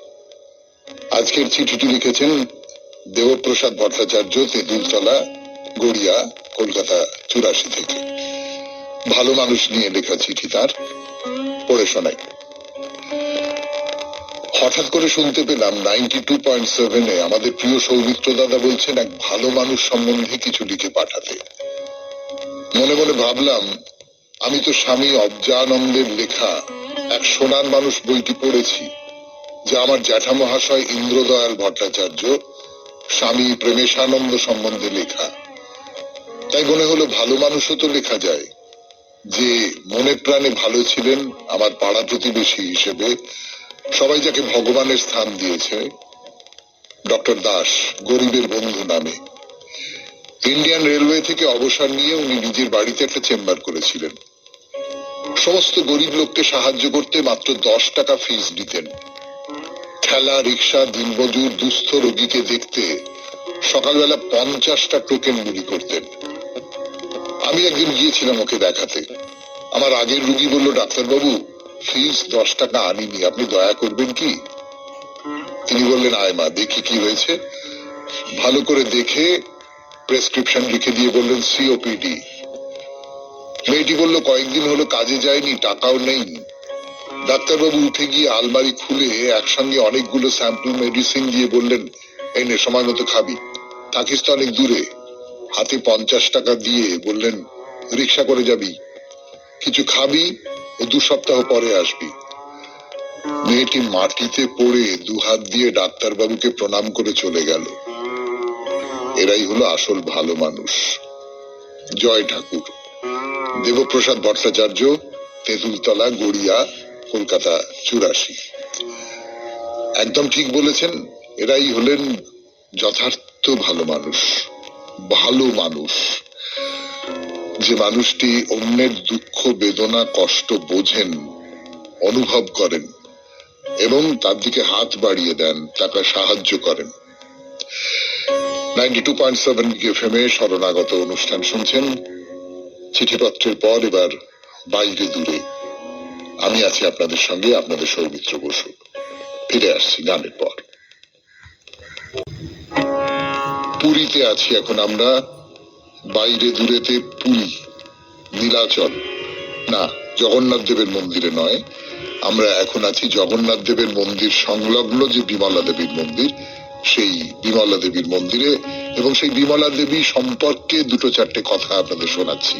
আজকের চিঠিটি লিখেছেন দেবপ্রসাদ ভট্টাচার্য, তেঁতুলতলা, গড়িয়া, কলকাতা 84 থেকে। ভালো মানুষ নিয়ে লেখা চিঠি তার, পড়ে শোনাই। হঠাৎ করে শুনতে পেলাম 92.7 এ আমাদের প্রিয় সৌমিত্র দাদা বলছেন এক ভালো মানুষ সম্বন্ধে কিছু লিখে পাঠাতে। মনে মনে ভাবলাম, আমি তো স্বামী অবজানন্দের লেখা এক সোনার মানুষ বইটি পড়েছি, যা আমার জ্যাঠা মহাশয় ইন্দ্রদয়াল ভট্টাচার্য স্বামী প্রেমেশানন্দ সম্বন্ধে লেখা। তাই মনে হলো ভালো মানুষও তো লেখা যায়। যে মনে প্রাণে ভালো ছিলেন, আমার পাড়া প্রতিবেশী হিসেবে সবাই যাকে ভগবানের স্থান দিয়েছে, ডক্টর দাস, গরিবের বন্ধু নামে। ইন্ডিয়ান রেলওয়ে থেকে অবসর নিয়ে উনি নিজের বাড়িতে একটা চেম্বার করেছিলেন। সমস্ত গরিব লোককে সাহায্য করতে মাত্র 10 টাকা ফিস দিতেন। ঠেলা, রিক্সা, দিনমজুর, দুস্থ রোগীকে দেখতে সকালবেলা 50টা টোকেন বিলি করতেন। আমি একদিন গিয়েছিলাম ওকে দেখাতে। আমার আগের রুগী বলল, ডাক্তারবাবু, ফিস 10 টাকা আনিনি, আপনি দয়া করবেন কি? তিনি বললেন, আয় মা, দেখি কি হয়েছে। ভালো করে দেখে প্রেসক্রিপশন লিখে দিয়ে বললেন সিওপিডি। মেয়েটি বলল, কয়েকদিন হলো কাজে যায়নি, টাকাও নেই। ডাক্তারবাবু উঠে গিয়ে আলমারি খুলে একসঙ্গে অনেকগুলো স্যাম্পল মেডিসিন দিয়ে বললেন, এই নে, সময় মতো খাবি, থাকিস তো অনেক দূরে। হাতে 50 টাকা দিয়ে বললেন, রিক্সা করে যাবি, কিছু খাবি ও 2 সপ্তাহ পরে আসবি। মেয়েটি মাটিতে পড়ে দুহাত দিয়ে ডাক্তারবাবুকে প্রণাম করে চলে গেল। এরাই হলো আসল ভালো মানুষ। জয় ঠাকুর। দেবপ্রসাদ ভট্টাচার্য, তেঁতুলতলা, গড়িয়া, কলকাতা 84। একদম ঠিক বলেছেন, এরাই হলেন যথার্থ ভালো মানুষ। ভালো মানুষ, যে মানুষটি অন্যের দুঃখ, বেদনা, কষ্ট বোঝেন, অনুভব করেন, এবং তার দিকে হাত বাড়িয়ে দেন, তাকে সাহায্য করেন। 92.7 FM এ শরণাগত অনুষ্ঠান শুনছেন। চিঠিপত্রের পর এবার বাইরে দূরে আমি আছি আপনাদের সঙ্গে, আপনাদের সৌমিত্র বসু। ফিরে আসছি গানের পর। পুরীতে আছি এখন আমরা, বাইরে দূরেতে পুরী, নীলাচল, না জগন্নাথ দেবের মন্দিরে নয়, আমরা এখন আছি জগন্নাথ দেবের মন্দির সংলগ্ন যে বিমলা দেবীর মন্দির, সেই বিমলা দেবীর মন্দিরে, এবং সেই বিমলা দেবী সম্পর্কে দুটো চারটে কথা আপনাদের শোনাচ্ছি।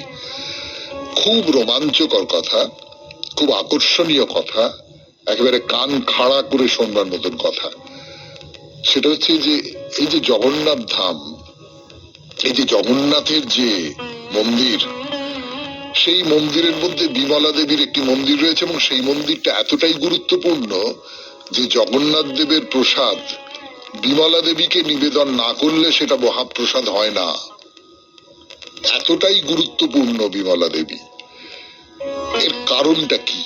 খুব রোমাঞ্চকর কথা, খুব আকর্ষণীয় কথা, একেবারে কান খাড়া করে শোনবার মতন কথা। সেটা হচ্ছে যে এই যে জগন্নাথ ধাম, এই যে জগন্নাথের যে মন্দির, সেই মন্দিরের মধ্যে বিমলা দেবীর একটি মন্দির রয়েছে, এবং সেই মন্দিরটা এতটাই গুরুত্বপূর্ণ যে জগন্নাথ দেবের প্রসাদ বিমলা দেবীকে নিবেদন না করলে সেটা মহাপ্রসাদ হয় না। এতটাই গুরুত্বপূর্ণ বিমলা দেবী। এর কারণটা কি?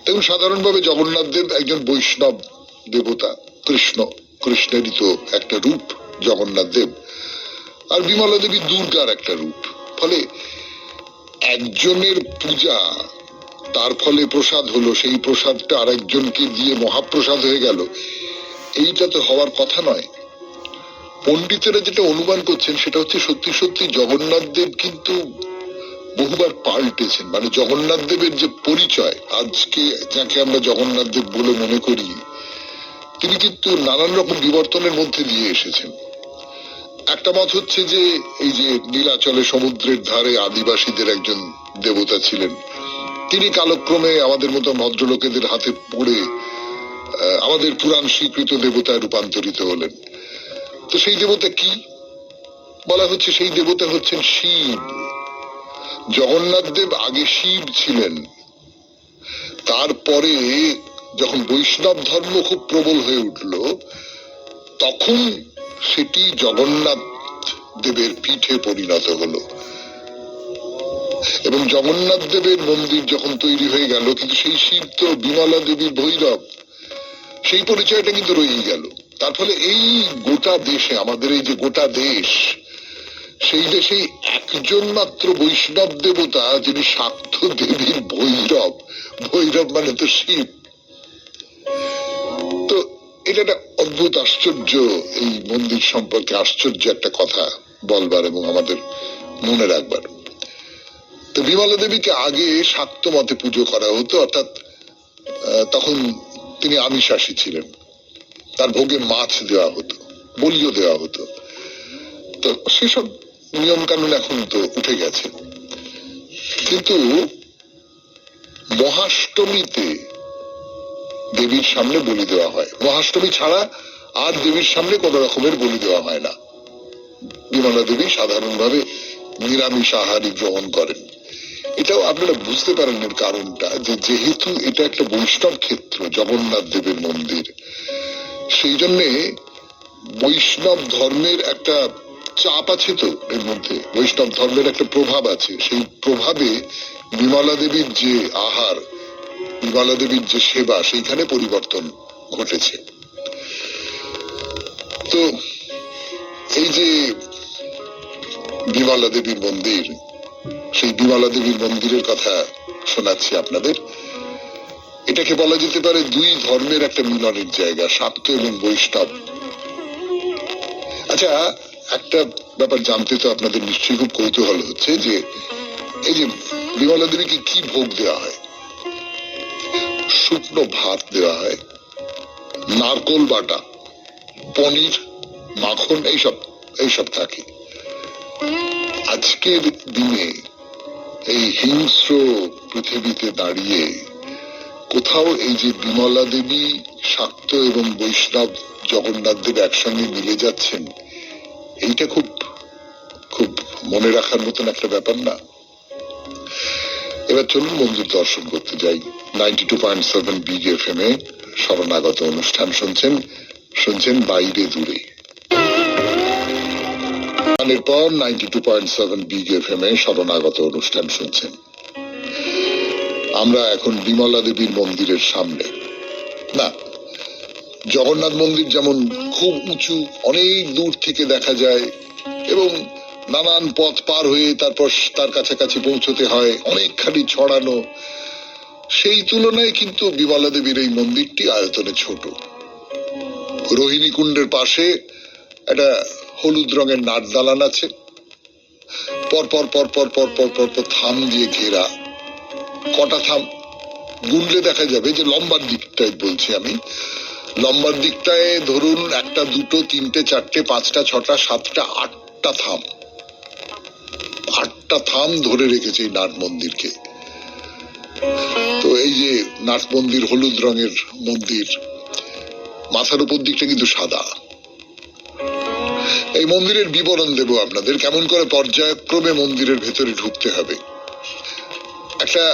দেখুন, সাধারণভাবে জগন্নাথ দেব একজন বৈষ্ণব দেবতা, কৃষ্ণেরই তো একটা রূপ জগন্নাথ দেব, আর বিমলা দেবী দুর্গার একটা রূপ। ফলে একজনের পূজা, তার ফলে প্রসাদ হলো, সেই প্রসাদটা আরেকজনকে দিয়ে মহাপ্রসাদ হয়ে গেল, এইটা তো হওয়ার কথা নয়। পণ্ডিতেরা যেটা অনুমান করছেন সেটা হচ্ছে সত্যি সত্যি জগন্নাথ দেব কিন্তু বহুবার পাল্টেছেন। মানে জগন্নাথ দেবের যে পরিচয়, আজকে যাকে আমরা জগন্নাথ দেব বলে মনে করি, তিনি কিন্তু নানান রকম বিবর্তনের মধ্যে দিয়ে এসেছেন। একটা মত হচ্ছে যে এই যে নীলাচলে সমুদ্রের ধারে আদিবাসীদের একজন দেবতা ছিলেন, তিনি কালক্রমে আমাদের মতো ভদ্রলোকেদের হাতে পড়ে আমাদের পুরাণ স্বীকৃত দেবতায় রূপান্তরিত হলেন। তো সেই দেবতা কি? বলা হচ্ছে সেই দেবতা হচ্ছেন শিব। জগন্নাথ দেব আগে শিব ছিলেন, তারপরে যখন বৈষ্ণব ধর্ম খুব প্রবল হয়ে উঠল, তখন সেটি জগন্নাথ দেবের পীঠে পরিণত হলো, এবং জগন্নাথ দেবের মন্দির যখন তৈরি হয়ে গেল, কিন্তু সেই শিব তো বিমলা দেবীর ভৈরব, সেই পরিচয়টা কিন্তু রয়েই গেল। তার ফলে এই গোটা দেশে, আমাদের এই যে গোটা দেশ, সেই দেশেই একজন মাত্র বৈষ্ণব দেবতা যিনি শাক্ত দেবীর ভৈরব। ভৈরব মানে তো শিব। তো এটা একটা অদ্ভুত আশ্চর্য, এই মন্দির সম্পর্কে আশ্চর্য একটা কথা বলবার এবং আমাদের মনে রাখবার। তো বিমলা দেবীকে আগে শাক্ত মতে পুজো করা হতো, অর্থাৎ তখন তিনি আমিষাশী ছিলেন, তার ভোগে মাছ দেওয়া হতো, বলিও দেওয়া হতো। তো সেসব নিয়ম কানুন এখন তো উঠে গেছে, কিন্তু মহাষ্টমীতে দেবীর সামনে বলি দেওয়া হয়। মহাষ্টমী ছাড়া আর দেবীর সামনে কোন রকমের বলি দেওয়া হয় না। বিমলা দেবী সাধারণভাবে নিরামিষ আহারই গ্রহণ করেন। এটাও আপনারা বুঝতে পারেন এর কারণটা, যে যেহেতু এটা একটা বৈষ্ণব ক্ষেত্র, জগন্নাথ দেবের মন্দির, সেই জন্যে বৈষ্ণব ধর্মের একটা চাপ আছে, তো এর মধ্যে বৈষ্ণব ধর্মের একটা প্রভাব আছে। সেই প্রভাবে বিমলা দেবীর যে আহার, বিমলা দেবীর যে সেবা, সেইখানে পরিবর্তন ঘটেছে। তো এই যে বিমলা দেবীর মন্দির, সেই বিমলা দেবীর মন্দিরের কথা শোনাচ্ছি আপনাদের। এটাকে বলা যেতে পারে দুই ধর্মের একটা মিলনের জায়গা, শাক্ত এবং বৈষ্ণব। আচ্ছা, একটা ব্যাপার জানতে তো আপনাদের নিশ্চয়ই খুব কৌতূহল হচ্ছে, যে এই যে বিমলা দেবীকে কি ভোগ দেওয়া হয়? শুকনো ভাত দেওয়া হয়, নারকোল বাটা, পনির, মাখন, এইসব থাকে। আজকের দিনে এই হিংস্র পৃথিবীতে দাঁড়িয়ে কোথাও এই যে বিমলা দেবী, শাক্ত এবং বৈষ্ণব জগন্নাথ দেব একসঙ্গে মিলে যাচ্ছেন, এইটা খুব খুব মনে রাখার মতন একটা ব্যাপার না? এবার চলুন মন্দির দর্শন করতে যাই। 92.7 বিগ FM এ শরণাগত অনুষ্ঠান শুনছেন বাইরে দূরে। গানের পর 92.7 বিগ FM এ শরণাগত অনুষ্ঠান শুনছেন। আমরা এখন বিমলা দেবীর মন্দিরের সামনে। না, জগন্নাথ মন্দির যেমন খুব উঁচু, অনেক দূর থেকে দেখা যায় এবং নানান পথ পার হয়ে তারপর তার কাছাকাছি পৌঁছতে হয়, অনেকখানি ছড়ানো, সেই তুলনায় কিন্তু বিমলা দেবীর এই মন্দিরটি আয়তনে ছোট। রোহিণী কুণ্ডের পাশে একটা হলুদ রঙের নাট দালান আছে, পরপর পরপর পরপর পরপর থাম দিয়ে ঘেরা। কটা থাম গুনলে দেখা যাবে যে লম্বার দিকটাই বলছি আমি, লম্বার দিকটায় ধরুন একটা, দুটো, তিনটে, চারটে, পাঁচটা, ছটা, সাতটা, আটটা থাম, আটটা থাম ধরে রেখেছে এই নাট মন্দিরকে। তো এই যে নাট মন্দির, হলুদ রঙের মন্দির, মাথার উপর দিকটা কিন্তু সাদা। এই মন্দিরের বিবরণ দেব আপনাদের, কেমন করে পর্যায়ক্রমে মন্দিরের ভেতরে ঢুকতে হবে। একটা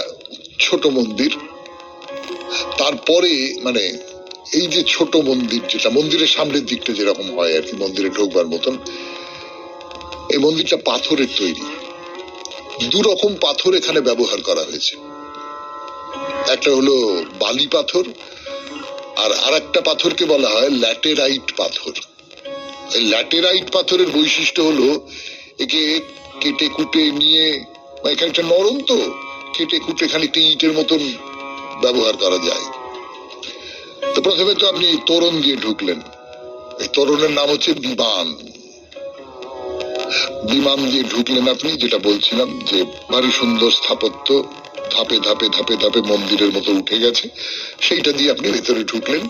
ছোট মন্দির, তারপরে মানে এই যে ছোট মন্দির, যেটা মন্দিরের সামনের দিকটা যেরকম হয় আর কি মন্দিরে ঢোকবার মতন, এই মন্দিরটা পাথরের তৈরি। দু রকম পাথর এখানে ব্যবহার করা হয়েছে, একটা হলো বালি পাথর আর আরেকটা পাথরকে বলা হয় ল্যাটেরাইট পাথর। এই ল্যাটেরাইট পাথরের বৈশিষ্ট্য হলো একে কেটে কুটে নিয়ে, এখানে একটা নরম তো, কেটে কুটে খানিকটা ইটের মতন ব্যবহার করা যায়। তো প্রথমে তো আপনি তোরণ দিয়ে ঢুকলেন, এই তোরণের নাম হচ্ছে বিমান। বিমান দিয়ে ঢুকলেন আপনি, যেটা বলছিলাম যে ভারী সুন্দর স্থাপত্য, ধাপে ধাপে ধাপে ধাপে মন্দিরের মতো উঠে গেছে, সেইটা দিয়ে আপনি ভেতরে ঢুকলেন।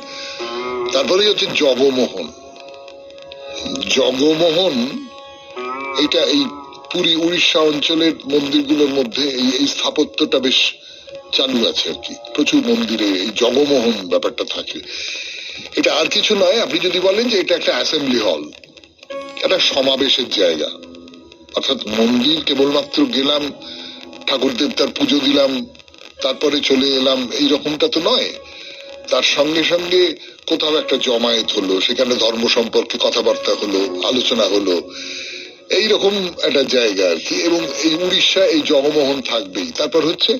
তারপরে হচ্ছে জগমোহন। জগমোহন এইটা এই পুরী উড়িষ্যা অঞ্চলের মন্দিরগুলোর মধ্যে এই স্থাপত্যটা বেশ চালু আছে আর কি, প্রচুর মন্দিরে এই জগমোহন ব্যাপারটা থাকে। এটা আর কিছু নয়, আপনি যদি বলেন যে এটা একটা অ্যাসেম্বলি হল, একটা সমাবেশের জায়গা, অর্থাৎ মন্দির কেবলমাত্র গেলাম, ঠাকুর দেবতার পুজো দিলাম, তারপরে চলে এলাম, এই রকমটা তো নয়। তার সঙ্গে সঙ্গে কোথাও একটা জমায়েত হলো, সেখানে ধর্ম সম্পর্কে কথাবার্তা হলো, আলোচনা হলো, এইরকম একটা জায়গা আর কি। এবং এই উড়িষ্যা এই জগমোহন থাকবেই। তারপর হচ্ছে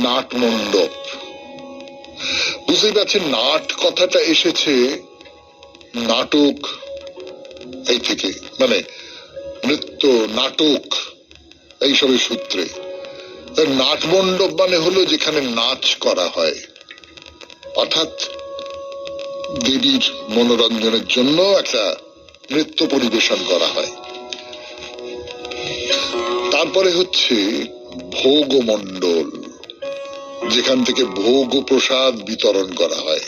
নাট মণ্ডপ। বুঝতেই পারছেন নাট কথাটা এসেছে নাটক এই থেকে, মানে নৃত্য, নাটক এইসবের সূত্রে। নাট মণ্ডপ মানে হলো যেখানে নাচ করা হয়, অর্থাৎ দেবীর মনোরঞ্জনের জন্য একটা নৃত্য পরিবেশন করা হয়। তারপরে হচ্ছে ভোগ মণ্ডল, যেখান থেকে ভোগ ও প্রসাদ বিতরণ করা হয়।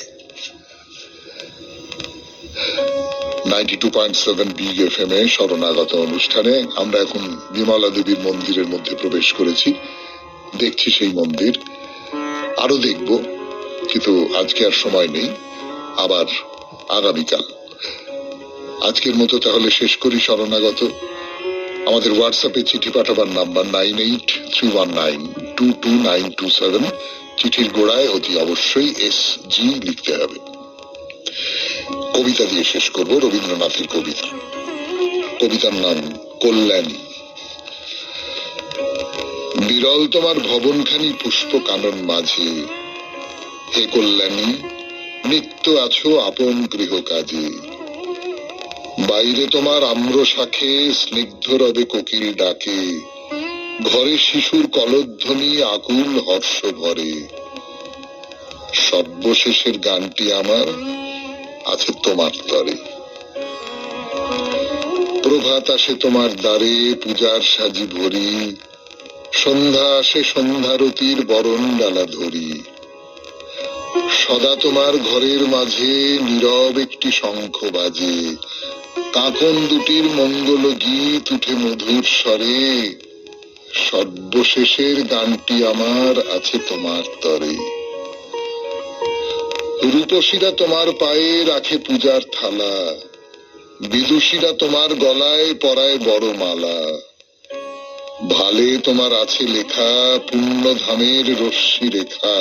92.7 বিগ এফএম এ শরণাগত অনুষ্ঠানে আমরা এখন বিমলা দেবীর মন্দিরের মধ্যে প্রবেশ করেছি, দেখছি সেই মন্দির, আরো দেখব, কিন্তু আজকে আর সময় নেই, আবার আগামীকাল। আজকের মতো তাহলে শেষ করি শরণাগত। আমাদের হোয়াটসঅ্যাপে চিঠি পাঠাবার নাম্বার 9831922927। চিঠির গোড়ায় অতি অবশ্যই SG লিখতে হবে। কবিতা দিয়ে শেষ করব, রবীন্দ্রনাথের কবিতা। কবিতার নাম কল্যাণী। বিরল তোমার ভবনখানি পুষ্প কানন মাঝে, হে কল্যাণী নিত্য আছো আপন গৃহ কাজে। বাইরে তোমার আম্র শাখে স্নিগ্ধ রবে কোকিল ডাকে, ঘরে শিশুর কলধ্বনি আকুল হর্ষ ভরে। সর্বশেষের গানটি আমার আছে তোমার তরে। প্রভাত আসে তোমার দ্বারে পূজার সাজি ভরি, সন্ধ্যা আসে সন্ধ্যারতির বরণ ডালা ধরি। সদা তোমার ঘরের মাঝে নীরব একটি শঙ্খ বাজে, কাঁকন দুটির মঙ্গল গীত উঠে মধুর স্বরে। সর্বশেষের গানটি আমার আছে তোমার তরে। রূপসীরা তোমার পায়ে রাখে পূজার থালা, বিদুষীরা তোমার গলায় পরায় বড় মালা। ভালে তোমার আছে লেখা পুণ্যধামের রশ্মি রেখা,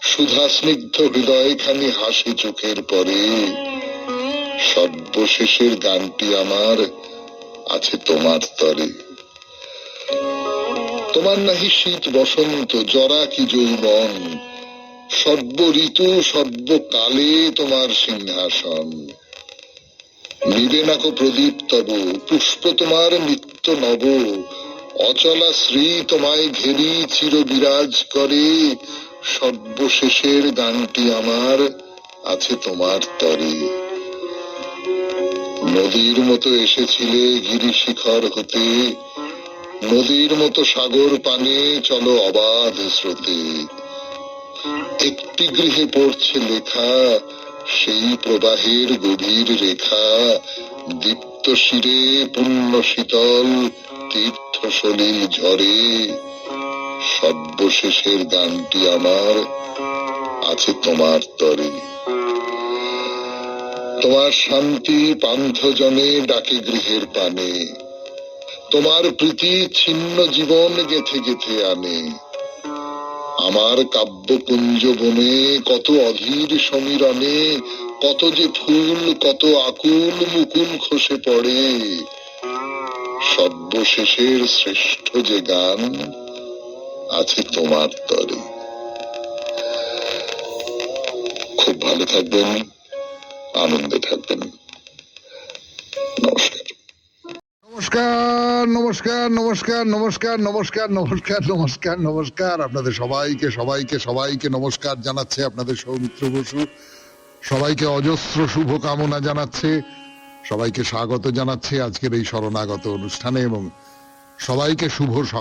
সুধা স্নিগ্ধ হৃদয়খানি হাসি চোখের পরে। সর্বশেষের গানটি আমার আছে তোমার তরে। তোমার নাহি শীত বসন্ত জরা কি যৌবন, সর্ব ঋতু সর্বকালে তোমার সিংহাসন। নিবে নাকো প্রদীপ তব, পুষ্প তোমার নিত্য নব। অচলা শ্রী তোমায় ঘেরি চির বিরাজ করে। সর্বশেষের গানটি আমার আছে তোমার তরে। নদীর মতো এসেছিলে গিরি শিখর হতে, নদীর মতো সাগর পানে চলো অবাধ স্রোতে। একটি গৃহে পড়ছে লেখা সেই প্রবাহের গভীর রেখা। দীপ্ত শিরে পুণ্য শীতল তীর্থ সলিল ঝরে। সর্বশেষের গানটি আমার আছে তোমার তরে। তোমার শান্তি পান্থজনে ডাকে গৃহের পানে। তোমার প্রীতি ছিন্ন জীবন গেথে গেথে আনে। আমার কাব্যপুঞ্জ বনে কত অধীর সমীরণে, কত যে ফুল কত আকুল মুকুল খসে পড়ে। সর্বশেষের শ্রেষ্ঠ যে গান আছে তোমার তরে। খুব ভালো থাকবেন, আনন্দে থাকবেন। নমস্কার। নমস্কার নমস্কার নমস্কার নমস্কার নমস্কার নমস্কার নমস্কার নমস্কার। আপনাদের সবাইকে সবাইকে সবাইকে নমস্কার জানাচ্ছে আপনাদের সৌমিত্র বসু। সবাইকে অজস্র শুভ কামনা জানাচ্ছে, সবাইকে স্বাগত জানাচ্ছে আজকের এই শরণাগত অনুষ্ঠানে এবং সবাইকে শুভ